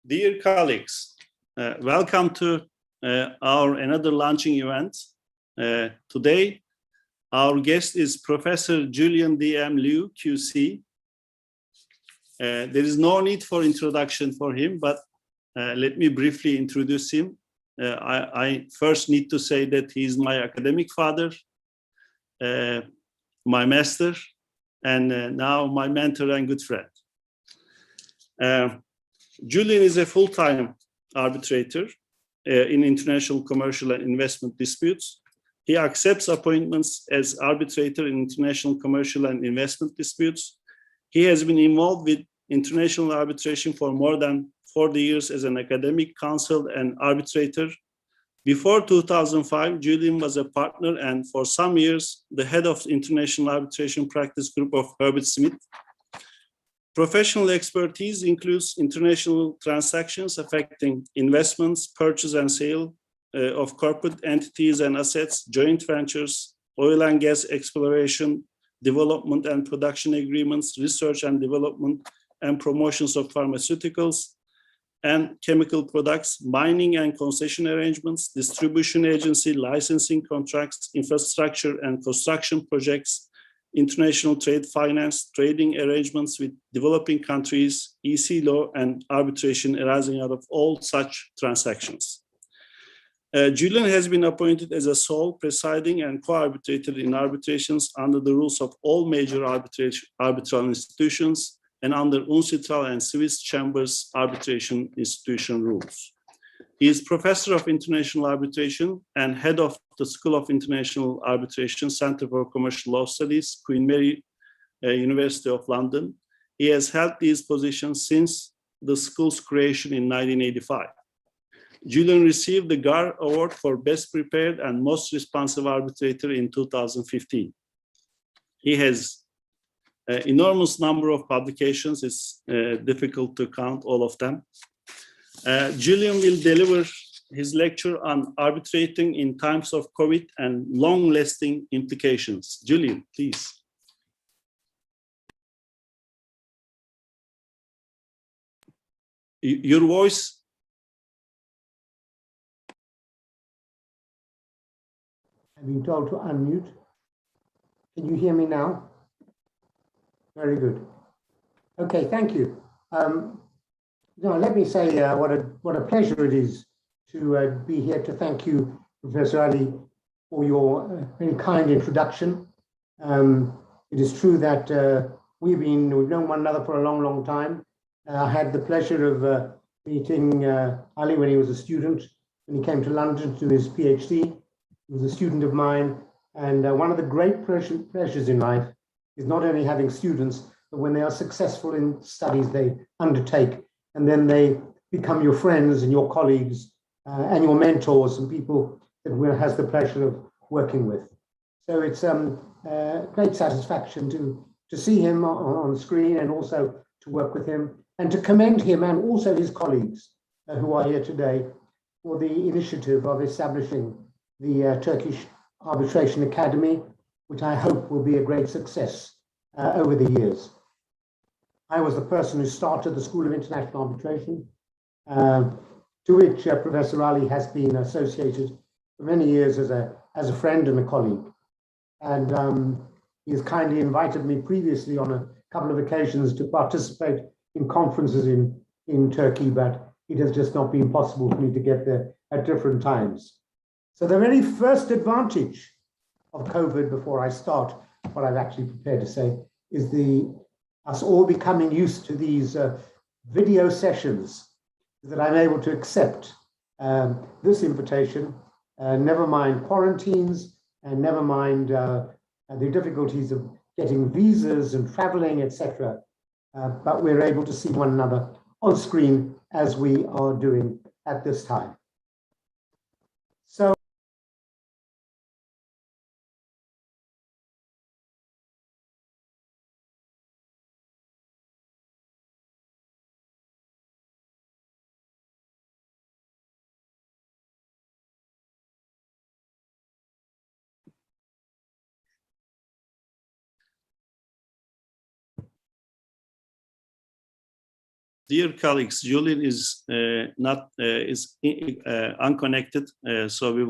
Dear colleagues, welcome to our another launching event. Today, our guest is Professor Julian D.M. Liu, QC. There is no need for introduction for him, but let me briefly introduce him. I first need to say that he is my academic father, my master, and now my mentor and good friend. Julian is a full-time arbitrator in international commercial and investment disputes. He accepts appointments as arbitrator in international commercial and investment disputes. He has been involved with international arbitration for more than 40 years as an academic counsel and arbitrator. Before 2005, Julian was a partner and for some years, the head of international arbitration practice group of Herbert Smith. Professional expertise includes international transactions affecting investments, purchase and sale of corporate entities and assets, joint ventures, oil and gas exploration, development and production agreements, research and development and promotions of pharmaceuticals and chemical products, mining and concession arrangements, distribution agency, licensing contracts, infrastructure and construction projects, international trade finance, trading arrangements with developing countries, EC law, and arbitration arising out of all such transactions. Julian has been appointed as a sole presiding and co-arbitrator in arbitrations under the rules of all major arbitral institutions and under UNCITRAL and Swiss Chambers arbitration institution rules. He is professor of international arbitration and head of the School of International Arbitration, Center for Commercial Law Studies, Queen Mary University of London. He has held these positions since the school's creation in 1985. Julian received the GAR Award for Best Prepared and Most Responsive Arbitrator in 2015. He has an enormous number of publications. It's difficult to count all of them. Julian will deliver his lecture on arbitrating in times of COVID and long-lasting implications. Julian, please. Your voice. I've been told to unmute. Can you hear me now? Very good. Okay, thank you. Let me say what a pleasure it is to be here to thank you, Professor Ali, for your very kind introduction. It is true that we've known one another for a long, long time. I had the pleasure of meeting Ali when he was a student, when he came to London to do his PhD. He was a student of mine, and one of the great pleasures in life is not only having students, but when they are successful in studies they undertake, and then they become your friends and your colleagues and your mentors and people that one has the pleasure of working with. So it's great satisfaction to see him on the screen and also to work with him and to commend him and also his colleagues who are here today for the initiative of establishing the Turkish Arbitration Academy, which I hope will be a great success over the years. I was the person who started the School of International Arbitration, to which Professor Ali has been associated for many years as a friend and a colleague. And he has kindly invited me previously on a couple of occasions to participate in conferences in Turkey, but it has just not been possible for me to get there at different times. So the very first advantage of COVID, before I start what I've actually prepared to say, is us all becoming used to these video sessions, that I'm able to accept this invitation, never mind quarantines, and never mind the difficulties of getting visas and traveling, etc. But we're able to see one another on screen as we are doing at this time. So Dear colleagues, Julian is not unconnected, so we